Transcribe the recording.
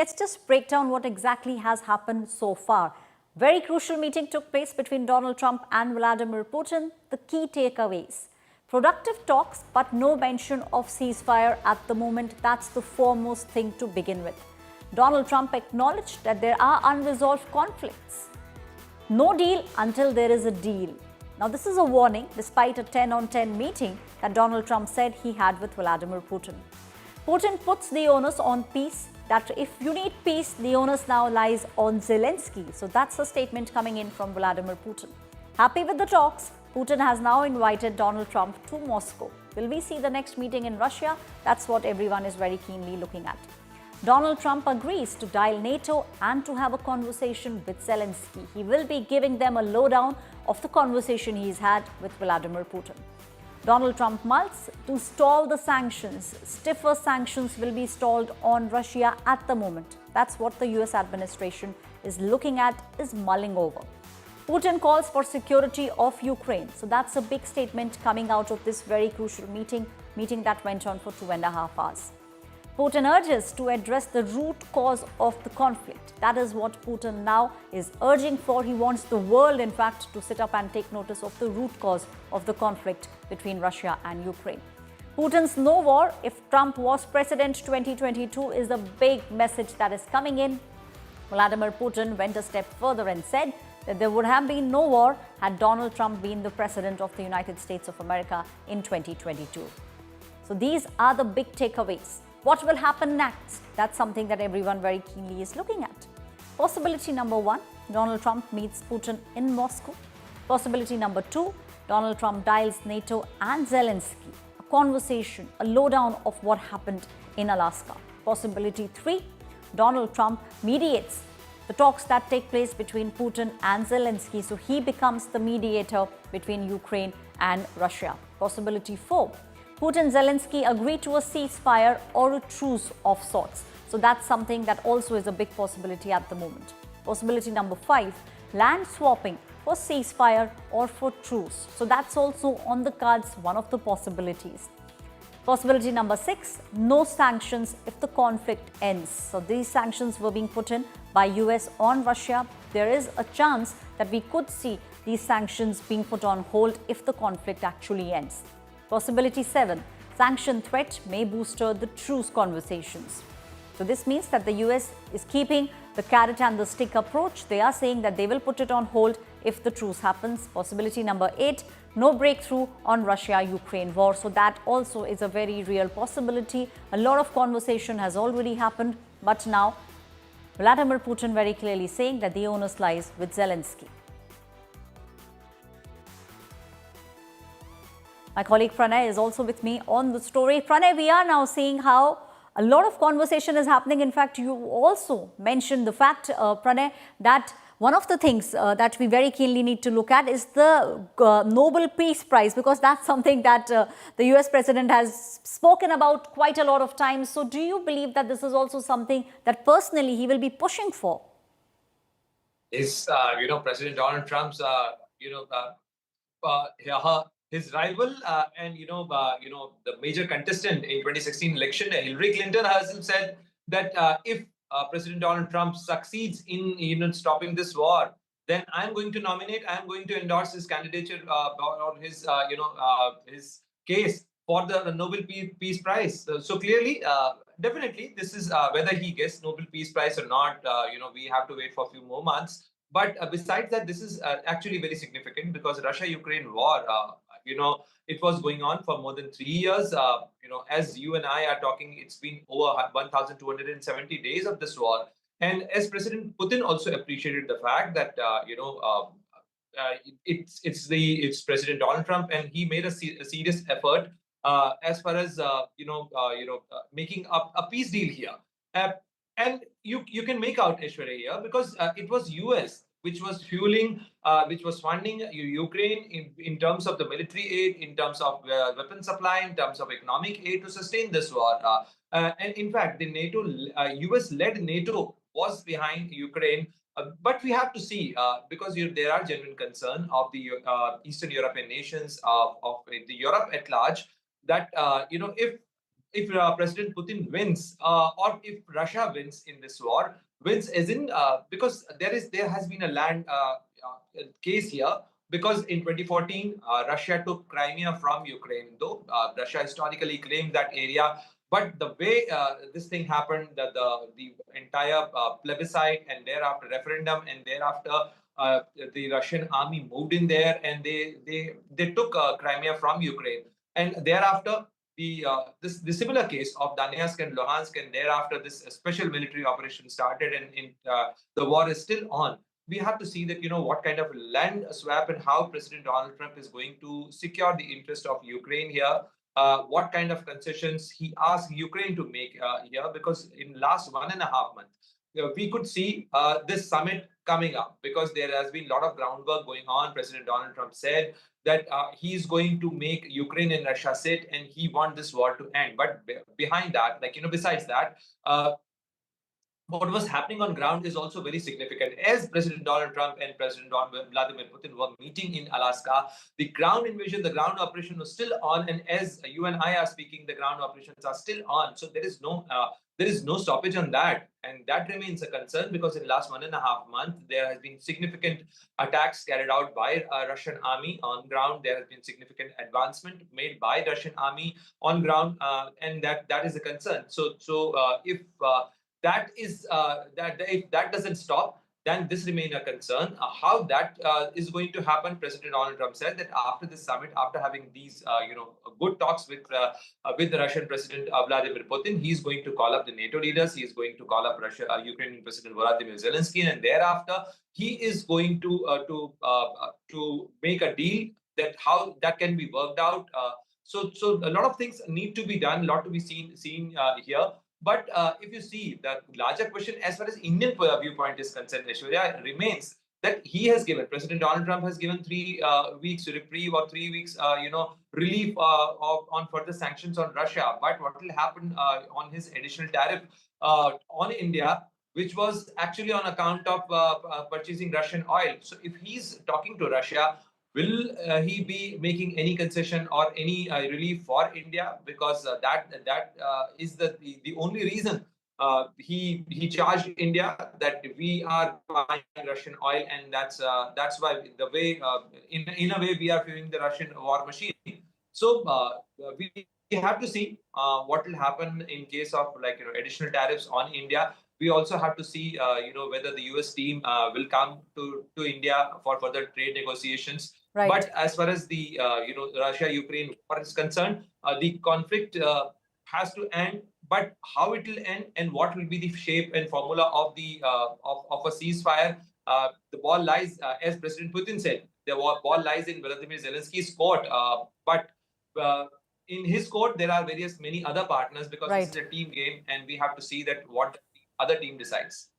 Let's just break down what exactly has happened so far. Very crucial meeting took place between Donald Trump and Vladimir Putin. The key takeaways. Productive talks, but no mention of ceasefire at the moment. That's the foremost thing to begin with. Donald Trump acknowledged that there are unresolved conflicts. No deal until there is a deal. Now, this is a warning despite a 10-on-10 meeting that Donald Trump said he had with Vladimir Putin. Putin puts the onus on peace, that if you need peace, the onus now lies on Zelenskyy. So that's a statement coming in from Vladimir Putin. Happy with the talks, Putin has now invited Donald Trump to Moscow. Will we see the next meeting in Russia? That's what everyone is very keenly looking at. Donald Trump agrees to dial NATO and to have a conversation with Zelenskyy. He will be giving them a lowdown of the conversation he's had with Vladimir Putin. Donald Trump mulls to stall the sanctions. Stiffer sanctions will be stalled on Russia at the moment. That's what the US administration is looking at, is mulling over. Putin calls for security of Ukraine. So that's a big statement coming out of this very crucial meeting that went on for 2.5 hours. Putin urges to address the root cause of the conflict. That is what Putin now is urging for. He wants the world, in fact, to sit up and take notice of the root cause of the conflict between Russia and Ukraine. Putin's no war if Trump was president 2022 is a big message that is coming in. Vladimir Putin went a step further and said that there would have been no war had Donald Trump been the president of the United States of America in 2022. So these are the big takeaways. What will happen next? That's something that everyone very keenly is looking at. Possibility number 1, Donald Trump meets Putin in Moscow. Possibility number 2, Donald Trump dials NATO and Zelenskyy. A conversation, a lowdown of what happened in Alaska. Possibility 3, Donald Trump mediates the talks that take place between Putin and Zelenskyy. So he becomes the mediator between Ukraine and Russia. Possibility 4, Putin and Zelenskyy agree to a ceasefire or a truce of sorts. So that's something that also is a big possibility at the moment. Possibility number 5, land swapping for ceasefire or for truce. So that's also on the cards, one of the possibilities. Possibility number 6, no sanctions if the conflict ends. So these sanctions were being put in by US on Russia. There is a chance that we could see these sanctions being put on hold if the conflict actually ends. Possibility 7, sanction threat may booster the truce conversations. So this means that the US is keeping the carrot and the stick approach. They are saying that they will put it on hold if the truce happens. Possibility number 8, no breakthrough on Russia-Ukraine war. So that also is a very real possibility. A lot of conversation has already happened, but now Vladimir Putin very clearly saying that the onus lies with Zelenskyy. My colleague Pranay is also with me on the story. Pranay, we are now seeing how a lot of conversation is happening. In fact, you also mentioned the fact, Pranay, that one of the things that we very keenly need to look at is the Nobel Peace Prize, because that's something that the US president has spoken about quite a lot of times. So do you believe that this is also something that personally he will be pushing for? Is, President Donald Trump's, his rival and the major contestant in 2016 election, Hillary Clinton, herself said that if President Donald Trump succeeds in stopping this war, then I'm going to endorse his candidature or his his case for the Nobel Peace Prize. So clearly, definitely, this is whether he gets Nobel Peace Prize or not. We have to wait for a few more months. But besides that, this is actually very significant because Russia-Ukraine war, it was going on for more than 3 years. As you and I are talking, it's been over 1,270 days of this war. And as President Putin also appreciated the fact that, it's President Donald Trump, and he made a serious effort as far as, making up a peace deal here. And you can make out, Aishwarya, here, because it was US which was fueling, which was funding Ukraine in terms of the military aid, in terms of weapon supply, in terms of economic aid to sustain this war. And in fact, the NATO, US-led NATO was behind Ukraine. But we have to see, because there are genuine concern of the Eastern European nations, of the Europe at large, that if if President Putin wins, or if Russia wins in this war, wins as in because there has been a land case here. Because in 2014, Russia took Crimea from Ukraine, though Russia historically claimed that area. But the way this thing happened, the entire plebiscite and thereafter referendum, and thereafter the Russian army moved in there and they took Crimea from Ukraine, and thereafter the similar case of Donetsk and Luhansk, and thereafter this special military operation started, and the war is still on. We have to see that what kind of land swap and how President Donald Trump is going to secure the interest of Ukraine here. What kind of concessions he asked Ukraine to make here, because in last 1.5 months, we could see this summit coming up, because there has been a lot of groundwork going on. President Donald Trump said that he's going to make Ukraine and Russia sit, and he wants this war to end. But behind that, besides that, what was happening on ground is also very significant. As President Donald Trump and President Vladimir Putin were meeting in Alaska, the ground invasion, the ground operation was still on. And as you and I are speaking, the ground operations are still on. So there is no stoppage on that. And that remains a concern, because in the last 1.5 months, there has been significant attacks carried out by Russian army on ground. There has been significant advancement made by Russian army on ground. And that is a concern. So if if that doesn't stop, then this remains a concern. How that is going to happen? President Donald Trump said that after this summit, after having these good talks with the Russian President Vladimir Putin, he's going to call up the NATO leaders. He is going to call up Ukrainian President Vladimir Zelenskyy, and thereafter he is going to make a deal that how that can be worked out. So a lot of things need to be done, a lot to be seen here. But if you see, the larger question as far as Indian viewpoint is concerned, Aishwarya, remains that President Donald Trump has given 3 weeks reprieve, or 3 weeks, relief on further sanctions on Russia. But what will happen on his additional tariff on India, which was actually on account of purchasing Russian oil? So if he's talking to Russia, will he be making any concession or any relief for India? Because that is the only reason he charged India that we are buying Russian oil, and that's why the way in a way we are fueling the Russian war machine. So we have to see what will happen in case of additional tariffs on India. We also have to see whether the US team will come to India for further trade negotiations. Right. But as far as the Russia-Ukraine war is concerned, the conflict has to end. But how it will end and what will be the shape and formula of the of a ceasefire, the ball lies, as President Putin said, the ball lies in Vladimir Zelensky's court. But in his court, there are many other partners, because Right. this is a team game, and we have to see that what the other team decides.